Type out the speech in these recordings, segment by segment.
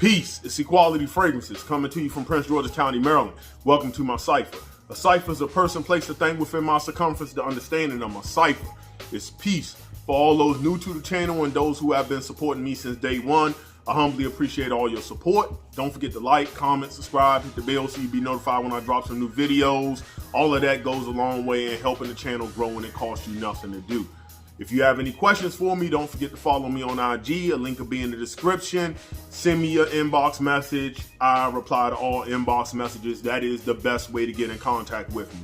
Peace, it's Equality Fragrances coming to you from Prince George's County, Maryland. Welcome to my cipher. A cipher is a person, place, or thing within my circumference. The understanding of my cipher is peace. For all those new to the channel and those who have been supporting me since day one, I humbly appreciate all your support. Don't forget to like, comment, subscribe, hit the bell so you be notified when I drop some new videos. All of that goes a long way in helping the channel grow and it costs you nothing to do. If you have any questions for me, don't forget to follow me on IG. A link will be in the description. Send me your inbox message. I reply to all inbox messages. That is the best way to get in contact with me.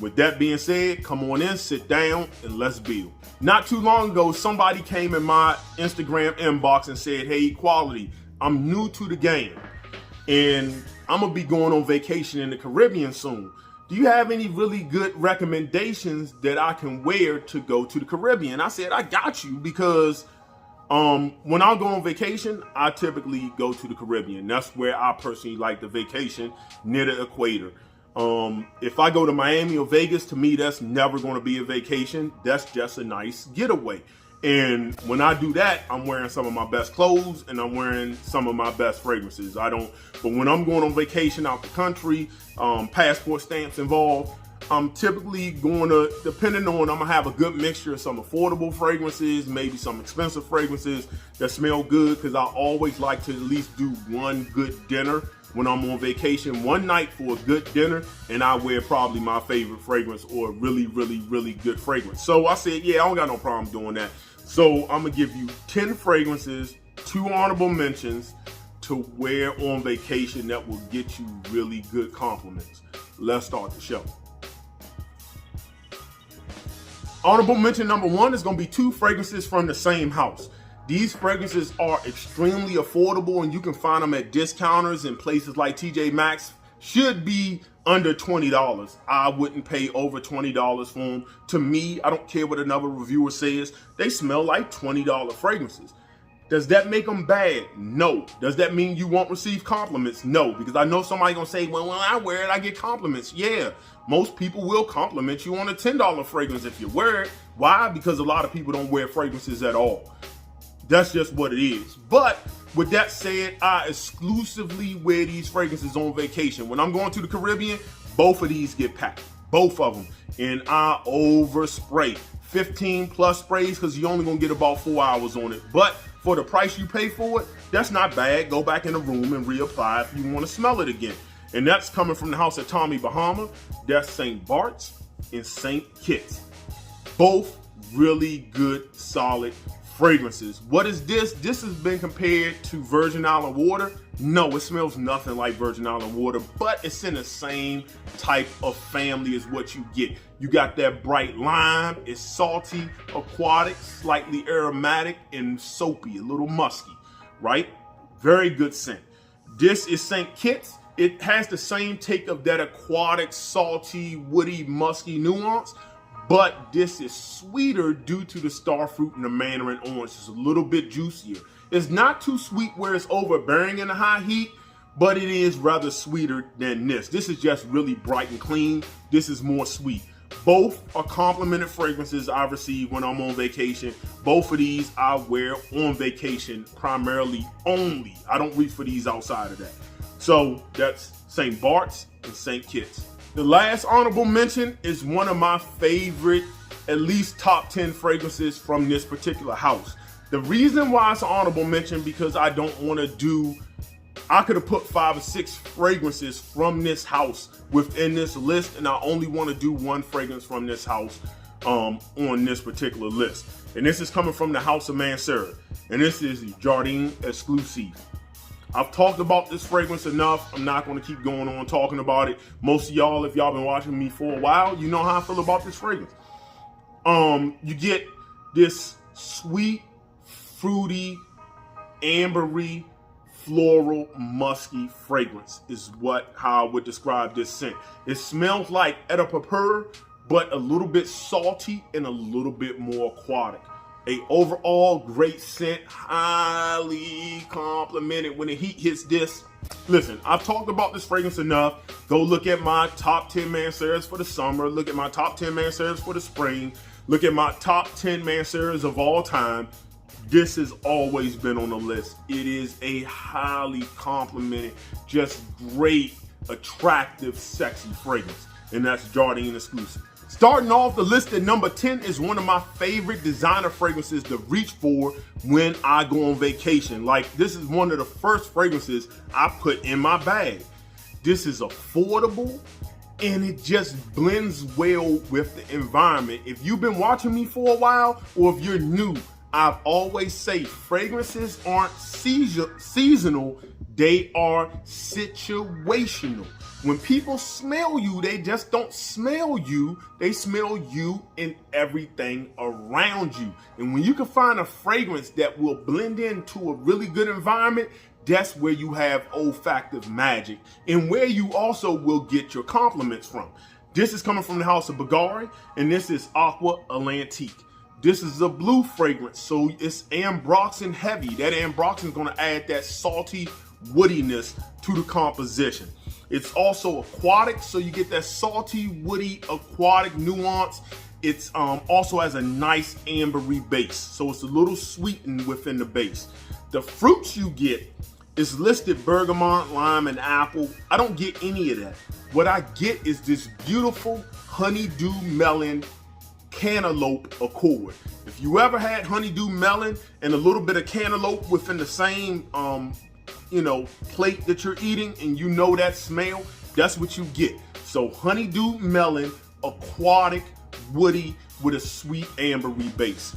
With that being said, come on in, sit down, and let's build. Not too long ago, somebody came in my Instagram inbox and said, hey, Equality, I'm new to the game, and I'm going to be going on vacation in the Caribbean soon. Do you have any really good recommendations that I can wear to go to the Caribbean? I said, I got you, because when I go on vacation, I typically go to the Caribbean. That's where I personally like the vacation, near the equator. If I go to Miami or Vegas, to me, that's never going to be a vacation. That's just a nice getaway. And when I do that, I'm wearing some of my best clothes and I'm wearing some of my best fragrances. But when I'm going on vacation out the country, passport stamps involved, I'm typically going to, depending on, I'm gonna have a good mixture of some affordable fragrances, maybe some expensive fragrances that smell good, because I always like to at least do one good dinner when I'm on vacation, one night for a good dinner, and I wear probably my favorite fragrance or really, really, really good fragrance. So I said, yeah, I don't got no problem doing that. So I'm gonna give you 10 fragrances, 2 honorable mentions to wear on vacation that will get you really good compliments. Let's start the show. Honorable mention number 1 is gonna be 2 fragrances from the same house. These fragrances are extremely affordable and you can find them at discounters in places like TJ Maxx. Should be under $20. I wouldn't pay over $20 for them. To me, I don't care what another reviewer says, they smell like $20 fragrances. Does that make them bad? No. Does that mean you won't receive compliments? No, because I know somebody gonna say, well, when I wear it, I get compliments. Yeah, most people will compliment you on a $10 fragrance if you wear it. Why? Because a lot of people don't wear fragrances at all. That's just what it is. But with that said, I exclusively wear these fragrances on vacation. When I'm going to the Caribbean, both of these get packed, both of them. And I overspray 15 plus sprays because you're only gonna get about 4 hours on it. But for the price you pay for it, that's not bad. Go back in the room and reapply if you wanna smell it again. And that's coming from the house of Tommy Bahama. That's St. Barts and St. Kitts. Both really good, solid fragrances. What is this? This has been compared to Virgin Island water. No, it smells nothing like Virgin Island water, but it's in the same type of family as what you get. You got that bright lime, it's salty, aquatic, slightly aromatic, and soapy, a little musky, right? Very good scent. This is St. Kitts. It has the same take of that aquatic, salty, woody, musky nuance, but this is sweeter due to the starfruit and the mandarin orange. It's a little bit juicier. It's not too sweet where it's overbearing in the high heat, but it is rather sweeter than this. This is just really bright and clean. This is more sweet. Both are complimented fragrances I receive when I'm on vacation. Both of these I wear on vacation primarily only. I don't reach for these outside of that. So that's St. Barts and St. Kitts. The last honorable mention is one of my favorite, at least top 10 fragrances from this particular house. The reason why it's an honorable mention, because I don't want to do, I could have put 5 or 6 fragrances from this house within this list, and I only want to do 1 fragrance from this house on this particular list. And this is coming from the house of Mancera, and this is Jardin Exclusif. I've talked about this fragrance enough. I'm not going to keep going on talking about it. Most of y'all, if y'all been watching me for a while, you know how I feel about this fragrance. You get this sweet, fruity, ambery, floral, musky fragrance is how I would describe this scent. It smells like eau de parfum, but a little bit salty and a little bit more aquatic. A overall great scent, highly complimented when the heat hits this. Listen, I've talked about this fragrance enough. Go look at my top 10 Manceras for the summer. Look at my top 10 Manceras for the spring. Look at my top 10 Manceras of all time. This has always been on the list. It is a highly complimented, just great, attractive, sexy fragrance. And that's Jardin Exclusive. Starting off the list at number 10 is one of my favorite designer fragrances to reach for when I go on vacation. Like, this is one of the first fragrances I put in my bag. This is affordable and it just blends well with the environment. If you've been watching me for a while or if you're new, I've always say fragrances aren't seasonal, they are situational. When people smell you, they just don't smell you, they smell you and everything around you. And when you can find a fragrance that will blend into a really good environment, that's where you have olfactive magic and where you also will get your compliments from. This is coming from the house of Bulgari, and this is Aqua Atlantique. This is a blue fragrance, so it's ambroxan heavy. That ambroxan is going to add that salty woodiness to the composition. It's also aquatic, so you get that salty, woody, aquatic nuance. It's also has a nice ambery base, so it's a little sweetened within the base. The fruits you get is listed bergamot, lime, and apple. I don't get any of that. What I get is this beautiful honeydew melon cantaloupe accord. If you ever had honeydew melon and a little bit of cantaloupe within the same plate that you're eating, and you know that smell, that's what you get. So honeydew melon, aquatic, woody, with a sweet ambery base.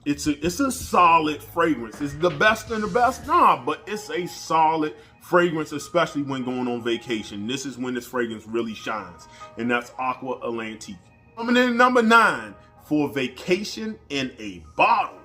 It's a solid fragrance. It's the best in the best? Nah, but it's a solid fragrance, especially when going on vacation. This is when this fragrance really shines, and that's Aqua Atlantique. Coming in at number 9 for vacation in a bottle.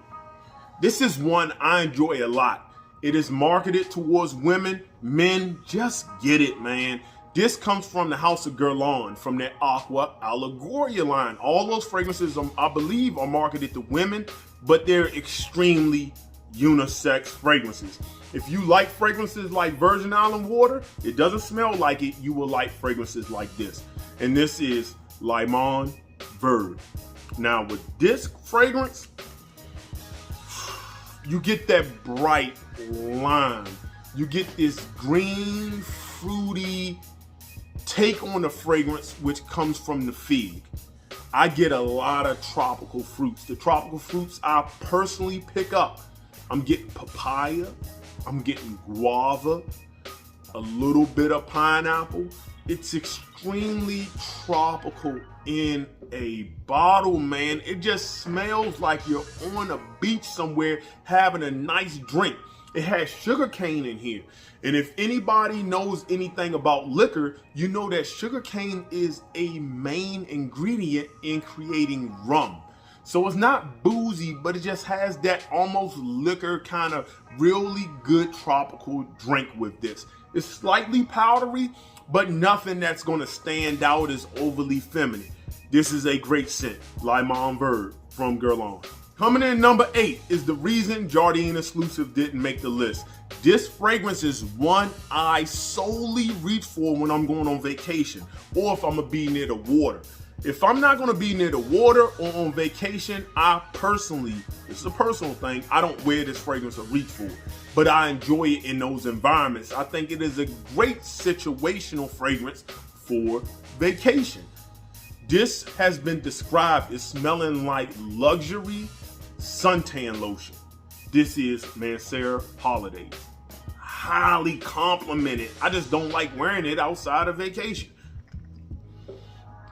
This is one I enjoy a lot. It is marketed towards women. Men, just get it, man. This comes from the house of Guerlain, from their Aqua Allegoria line. All those fragrances, I believe, are marketed to women, but they're extremely unisex fragrances. If you like fragrances like Virgin Island water, it doesn't smell like it, you will like fragrances like this. And this is Limon Verde. Now with this fragrance, you get that bright lime. You get this green, fruity take on the fragrance, which comes from the fig. I get a lot of tropical fruits. The tropical fruits I personally pick up, I'm getting papaya, I'm getting guava, a little bit of pineapple. It's extremely tropical in a bottle, man. It just smells like you're on a beach somewhere having a nice drink. It has sugarcane in here. And if anybody knows anything about liquor, you know that sugarcane is a main ingredient in creating rum. So it's not boozy, but it just has that almost liquor kind of really good tropical drink with this. It's slightly powdery, but nothing that's gonna stand out as overly feminine. This is a great scent, Limon Verde from Guerlain. Coming in number 8 is the reason Jardin Exclusive didn't make the list. This fragrance is one I solely reach for when I'm going on vacation or if I'm gonna be near the water. If I'm not gonna be near the water or on vacation, I personally, it's a personal thing, I don't wear this fragrance or reach for it, but I enjoy it in those environments. I think it is a great situational fragrance for vacation. This has been described as smelling like luxury suntan lotion. This is Mancera Holidays. Highly complimented. I just don't like wearing it outside of vacation.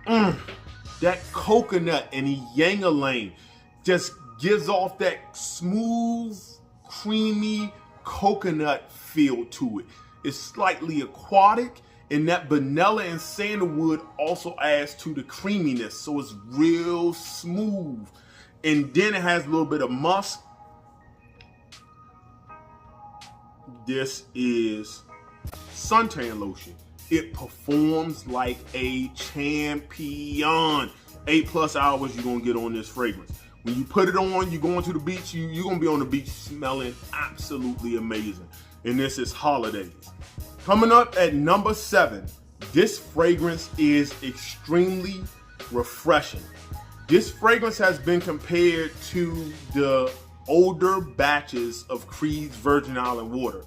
That coconut and ylang-ylang just gives off that smooth, creamy coconut feel to it. It's slightly aquatic, and that vanilla and sandalwood also adds to the creaminess, so it's real smooth. And then it has a little bit of musk. This is suntan lotion. It performs like a champion. 8+ hours you're gonna get on this fragrance. When you put it on, you're going to the beach, you're gonna be on the beach smelling absolutely amazing. And this is Holidays. Coming up at number 7, this fragrance is extremely refreshing. This fragrance has been compared to the older batches of Creed's Virgin Island water.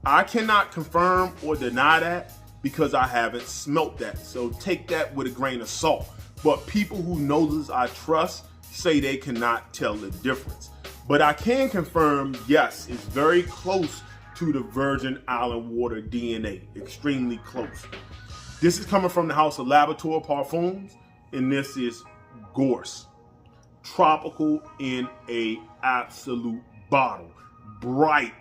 I cannot confirm or deny that because I haven't smelt that. So take that with a grain of salt. But people who know this I trust say they cannot tell the difference. But I can confirm, yes, it's very close to the Virgin Island water DNA, extremely close. This is coming from the house of Laboratoire Parfums, and this is Gorse. Tropical in a absolute bottle. Bright,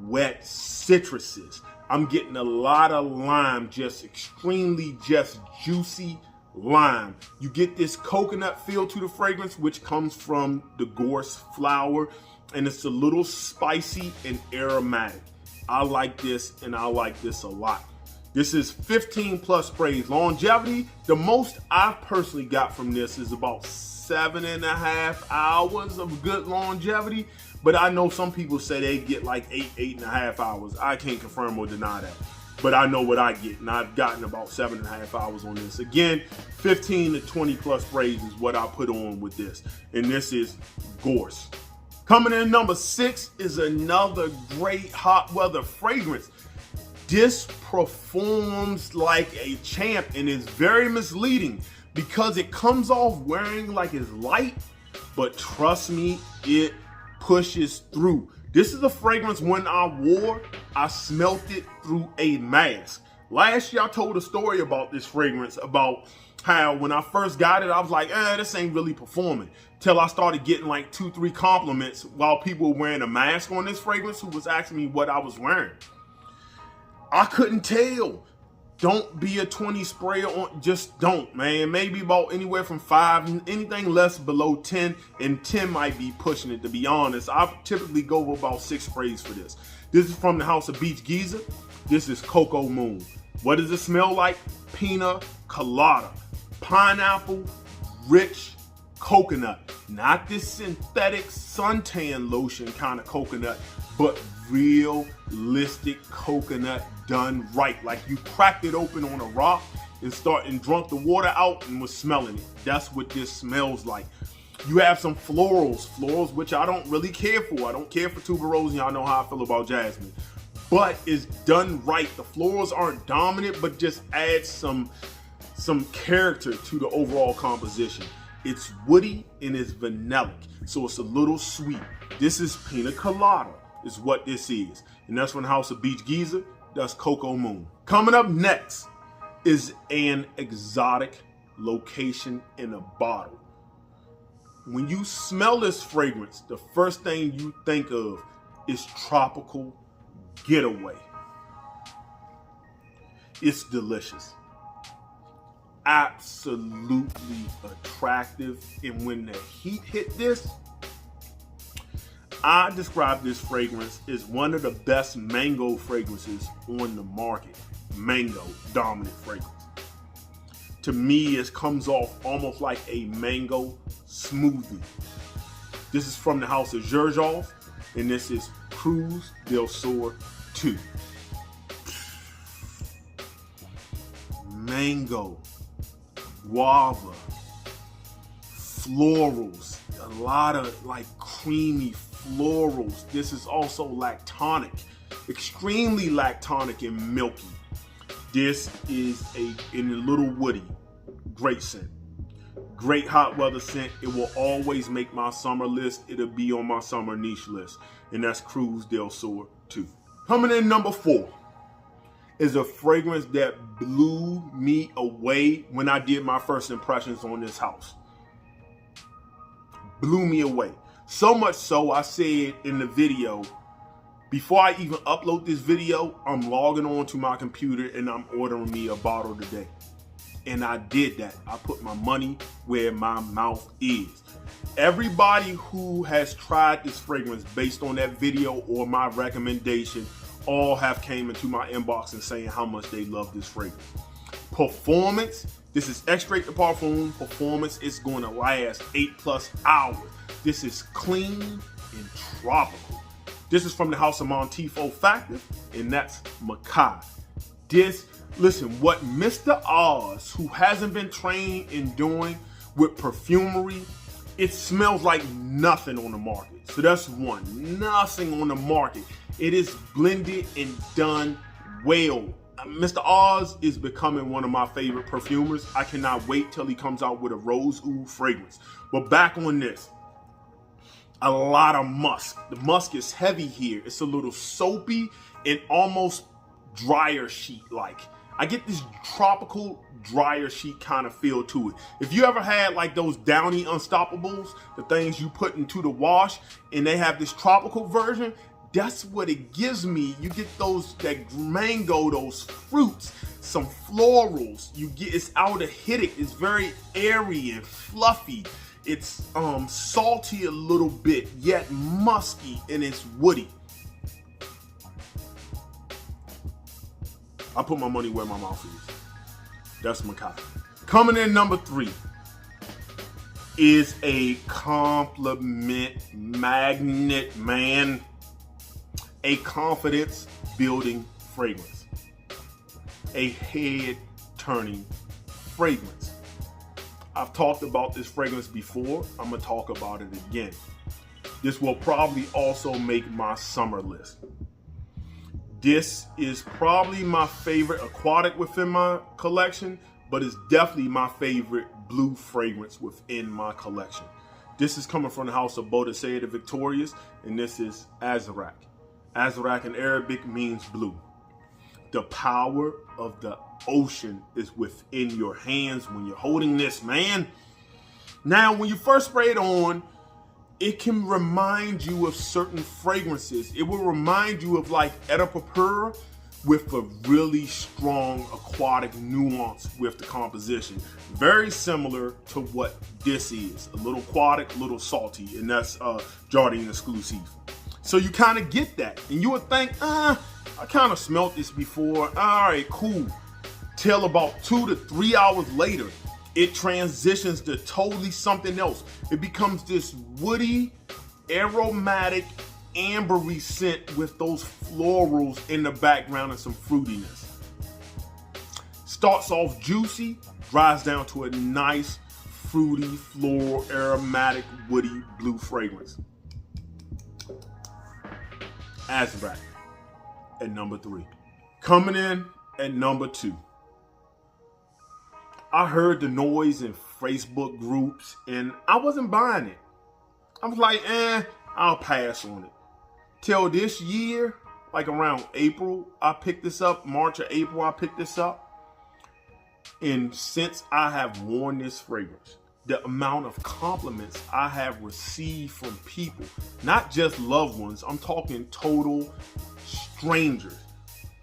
wet citruses. I'm getting a lot of lime, just extremely just juicy lime. You get this coconut feel to the fragrance, which comes from the Gorse flower, and it's a little spicy and aromatic. I like this, and I like this a lot. This is 15 plus sprays. Longevity, the most I've personally got from this is about 7.5 hours of good longevity, but I know some people say they get like 8.5 hours. I can't confirm or deny that, but I know what I get, and I've gotten about 7.5 hours on this. Again, 15 to 20 plus sprays is what I put on with this, and this is Gorse. Coming in number 6 is another great hot weather fragrance. This performs like a champ and is very misleading because it comes off wearing like it's light, but trust me, it pushes through. This is a fragrance when I wore, I smelt it through a mask. Last year I told a story about this fragrance, about how when I first got it, I was like, this ain't really performing. Till I started getting like 2-3 compliments while people were wearing a mask on this fragrance who was asking me what I was wearing. I couldn't tell. Don't be a 20 sprayer on, just don't, man. Maybe about anywhere from 5, anything less below 10, and 10 might be pushing it, to be honest. I typically go with about 6 sprays for this. This is from the house of Beach Geeza. This is CoCo Moon. What does it smell like? Pina colada. Pineapple, rich coconut. Not this synthetic suntan lotion kind of coconut, but realistic coconut done right. Like you cracked it open on a rock and drunk the water out and was smelling it. That's what this smells like. You have some florals which I don't really care for. I don't care for tuberose, y'all know how I feel about jasmine. But it's done right. The florals aren't dominant, but just add some character to the overall composition. It's woody and it's vanillic, so it's a little sweet. This is pina colada, is what this is. And that's from the house of Beach Geeza. That's CoCo Moon. Coming up next is an exotic location in a bottle. When you smell this fragrance, the first thing you think of is tropical getaway. It's delicious. Absolutely attractive. And when the heat hit this, I describe this fragrance as one of the best mango fragrances on the market. Mango dominant fragrance. To me, it comes off almost like a mango smoothie. This is from the house of Jardin, and this is Cruz Del Sur II. Mango, guava, florals, a lot of like creamy florals. This is also lactonic, extremely lactonic and milky. This is in a little woody, great scent. Great hot weather scent. It will always make my summer list. It'll be on my summer niche list. And that's Cruz Del Sur II. Coming in number 4 is a fragrance that blew me away when I did my first impressions on this house. Blew me away. So much so, I said in the video, before I even upload this video, I'm logging on to my computer and I'm ordering me a bottle today. And I did that. I put my money where my mouth is. Everybody who has tried this fragrance based on that video or my recommendation all have came into my inbox and saying how much they love this fragrance. Performance, this is extrait de parfum. Performance is going to last 8+ hours. This is clean and tropical. This is from the house of Motif Olfactif, and that's Makai. Listen, what Mr. Oz, who hasn't been trained in doing, with perfumery. It smells like nothing on the market. So that's one, nothing on the market. It is blended and done well. Mr. Oz is becoming one of my favorite perfumers. I cannot wait till he comes out with a rose oud fragrance. But back on this, a lot of musk. The musk is heavy here. It's a little soapy and almost dryer sheet-like. I get this tropical dryer sheet kind of feel to it. If you ever had like those Downy Unstoppables, the things you put into the wash, and they have this tropical version, that's what it gives me. You get that mango, those fruits, some florals. You get, it's aldehydic. It's very airy and fluffy. It's salty a little bit, yet musky, and it's woody. I put my money where my mouth is. That's Makai. Coming in number 3 is a compliment magnet, man. A confidence building fragrance. A head turning fragrance. I've talked about this fragrance before. I'm gonna talk about it again. This will probably also make my summer list. This is probably my favorite aquatic within my collection, but it's definitely my favorite blue fragrance within my collection. This is coming from the house of Boadicea the Victorious, and this is Azrak. Azrak in Arabic means blue. The power of the ocean is within your hands when you're holding this, man. Now, when you first spray it on, it can remind you of certain fragrances. It will remind you of like Edible Pur with a really strong aquatic nuance with the composition. Very similar to what this is. A little aquatic, a little salty, and that's Jardin Exclusif. So you kind of get that, and you would think, I kind of smelt this before. All right, cool. Till about 2 to 3 hours later, it transitions to totally something else. It becomes this woody, aromatic, ambery scent with those florals in the background and some fruitiness. Starts off juicy, dries down to a nice, fruity, floral, aromatic, woody blue fragrance. Azrak at number 3. Coming in at number 2. I heard the noise in Facebook groups and I wasn't buying it. I was like, I'll pass on it. Till this year, like around April, I picked this up. March or April, I picked this up. And since I have worn this fragrance, the amount of compliments I have received from people, not just loved ones, I'm talking total strangers,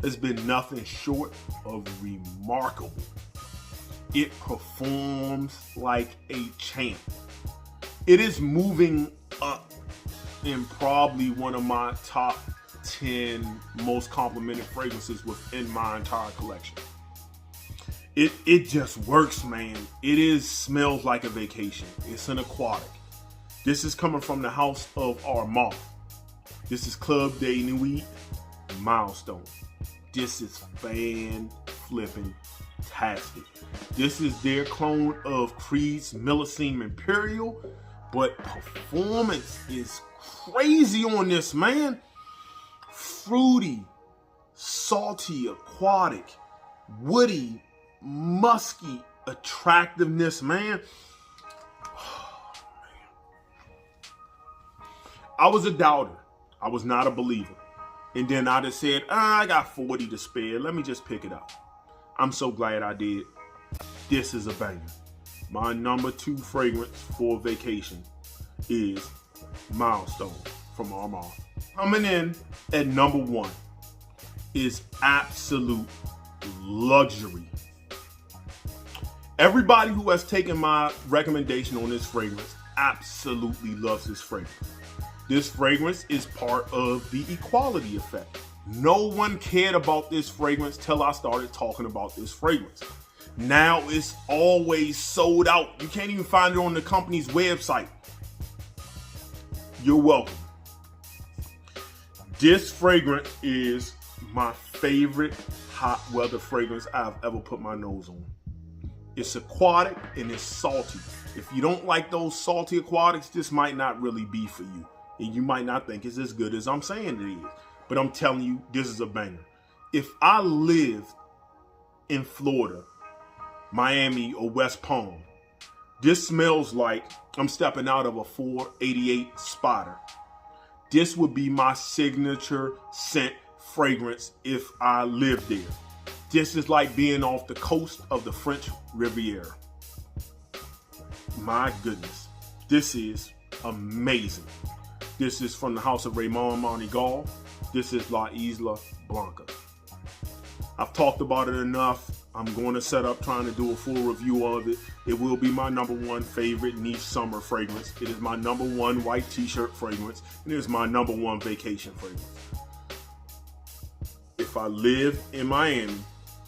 has been nothing short of remarkable. It performs like a champ. It is moving up in probably one of my top 10 most complimented fragrances within my entire collection. It just works, man. It smells like a vacation. It's an aquatic. This is coming from the house of Armaf. This is Club de Nuit Milestone. This is fan-flipping-tastic. This is their clone of Creed's Millesime Imperial, but performance is crazy on this, man. Fruity, salty, aquatic, woody, musky attractiveness, man. Oh, man. I was a doubter. I was not a believer. And then I just said, I got 40 to spare. Let me just pick it up. I'm so glad I did. This is a banger. My number 2 fragrance for vacation is Milestone from Armaf. Coming in at number 1 is Absolute Luxury. Everybody who has taken my recommendation on this fragrance absolutely loves this fragrance. This fragrance is part of the equality effect. No one cared about this fragrance till I started talking about this fragrance. Now it's always sold out. You can't even find it on the company's website. You're welcome. This fragrance is my favorite hot weather fragrance I've ever put my nose on. It's aquatic and it's salty. If you don't like those salty aquatics, this might not really be for you. And you might not think it's as good as I'm saying it is. But I'm telling you, this is a banger. If I lived in Florida, Miami, or West Palm, this smells like I'm stepping out of a 488 spotter. This would be my signature scent fragrance if I lived there. This is like being off the coast of the French Riviera. My goodness, this is amazing. This is from the house of Ramon Monegal. This is La Isla Blanca. I've talked about it enough. I'm going to set up trying to do a full review of it. It will be my #1 favorite niche summer fragrance. It is my #1 white t-shirt fragrance. And it is my #1 vacation fragrance. If I lived in Miami,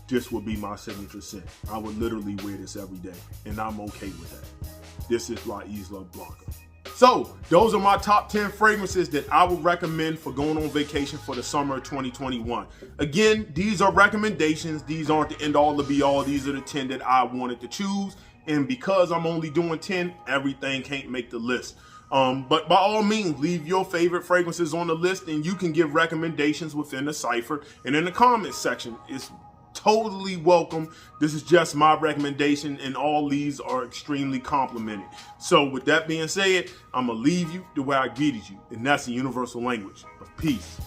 this would be my signature scent. I would literally wear this every day, and I'm okay with that. This is La Isla Blanca. So those are my top 10 fragrances that I would recommend for going on vacation for the summer of 2021. Again, these are recommendations. These aren't the end all to be all. These are the 10 that I wanted to choose. And because I'm only doing 10, everything can't make the list. But by all means, leave your favorite fragrances on the list, and you can give recommendations within the cipher and in the comments section. It's totally welcome. This is just my recommendation, and all these are extremely complimented. So with that being said, I'm gonna leave you the way I greeted you, and that's the universal language of peace.